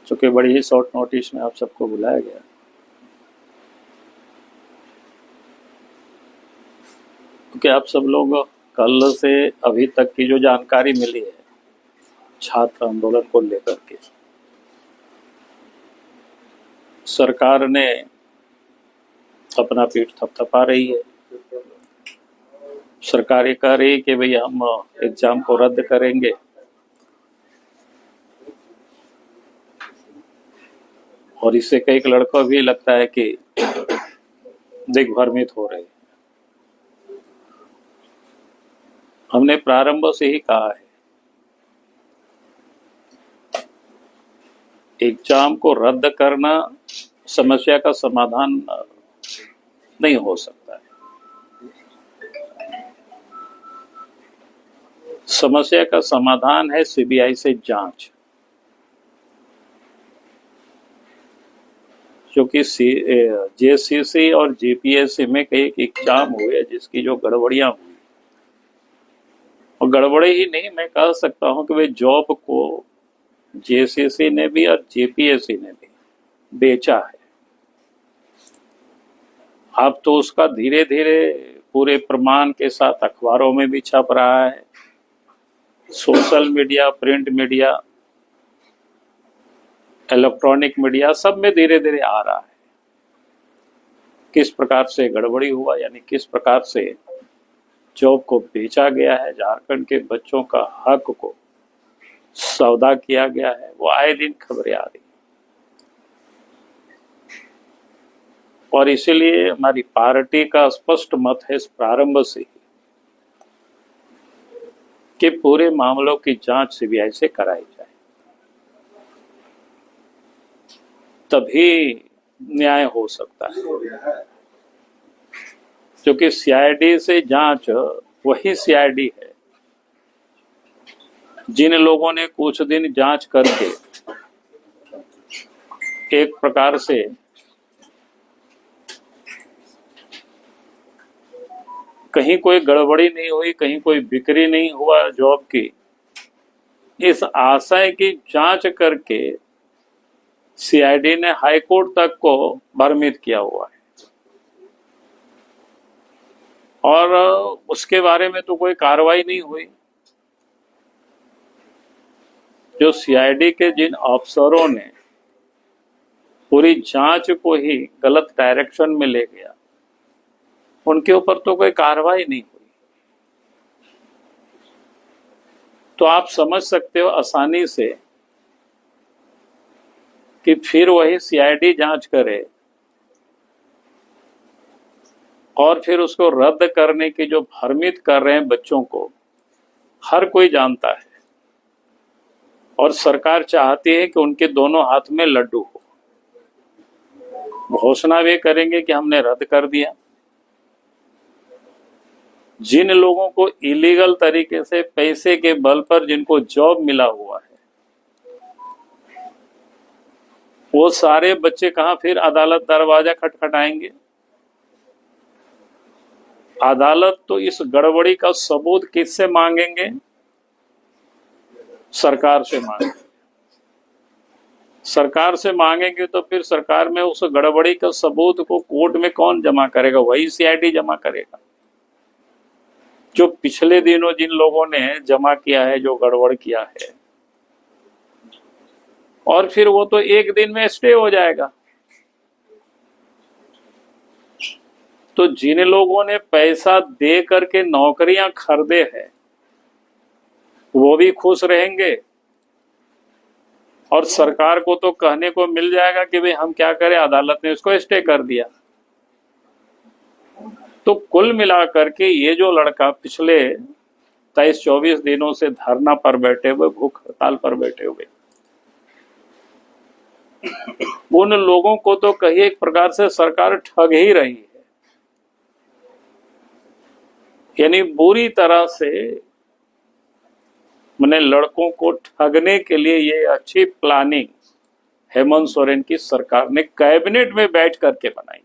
चूँकि बड़ी ही short notice में आप सबको बुलाया गया, क्योंकि आप सब लोग कल से अभी तक की जो जानकारी मिली है छात्र आंदोलन को लेकर के, सरकार ने अपना पीठ थपथपा रही है। सरकार ये कह रही है कि भाई हम एग्जाम को रद्द करेंगे, और इससे कई लड़कों भी लगता है कि दिग्भ्रमित हो रहे हैं। हमने प्रारंभ से ही कहा है, एग्जाम को रद्द करना समस्या का समाधान नहीं हो सकता है। समस्या का समाधान है सीबीआई से जांच, क्योंकि जेसीसी और जीपीएससी में कई एग्जाम हुए जिसकी जो गड़बड़ियां हुई, और गड़बड़ी ही नहीं, मैं कह सकता हूं कि वे जॉब को जेसीसी ने भी और जीपीएससी ने भी बेचा है। अब तो उसका धीरे धीरे पूरे प्रमाण के साथ अखबारों में भी छप रहा है, social media, print media, electronic media, सब में धीरे धीरे आ रहा है किस प्रकार से गड़बड़ी हुआ, यानी किस प्रकार से जॉब को बेचा गया है, झारखंड के बच्चों का हक को सौदा किया गया है। वो आए दिन खबरें आ रही, और इसीलिए हमारी पार्टी का स्पष्ट मत है इस प्रारंभ से ही कि पूरे मामलों की जांच सीबीआई से कराई जाए, तभी न्याय हो सकता है। क्योंकि सीआईडी से जांच वही सीआईडी है जिन लोगों ने कुछ दिन जांच करके एक प्रकार से कहीं कोई गड़बड़ी नहीं हुई, कहीं कोई बिक्री नहीं हुआ जॉब की, इस आशय की जांच करके सीआईडी ने हाईकोर्ट तक को भ्रमित किया हुआ है, और उसके बारे में तो कोई कार्रवाई नहीं हुई। जो सीआईडी के जिन अफसरों ने पूरी जांच को ही गलत डायरेक्शन में ले गया, उनके ऊपर तो कोई कार्रवाई नहीं हुई। तो आप समझ सकते हो आसानी से कि फिर वही सीआईडी जांच करे और फिर उसको रद्द करने की जो भ्रमित कर रहे हैं बच्चों को, हर कोई जानता है, और सरकार चाहती है कि उनके दोनों हाथ में लड्डू हो। घोषणा वे करेंगे कि हमने रद्द कर दिया। जिन लोगों को इलीगल तरीके से पैसे के बल पर जिनको जॉब मिला हुआ है, वो सारे बच्चे कहां फिर अदालत दरवाजा खटखटाएंगे? अदालत तो इस गड़बड़ी का सबूत किससे मांगेंगे? सरकार से मांगेंगे। सरकार से मांगेंगे तो फिर सरकार में उस गड़बड़ी का सबूत को कोर्ट में कौन जमा करेगा? वही सीआईडी जमा करेगा, जो पिछले दिनों जिन लोगों ने जमा किया है, जो गड़बड़ किया है, और फिर वो तो एक दिन में स्टे हो जाएगा। तो जिन लोगों ने पैसा दे करके नौकरियां खरीदे हैं वो भी खुश रहेंगे, और सरकार को तो कहने को मिल जाएगा कि भाई हम क्या करें, अदालत ने इसको स्टे कर दिया। तो कुल मिलाकर के ये जो लड़का पिछले 23-24 दिनों से धरना पर बैठे हुए, भूख हड़ताल पर बैठे हुए, उन लोगों को तो कहीं एक प्रकार से सरकार ठग ही रही है। यानी बुरी तरह से मैंने लड़कों को ठगने के लिए ये अच्छी प्लानिंग हेमंत सोरेन की सरकार ने कैबिनेट में बैठ करके बनाई।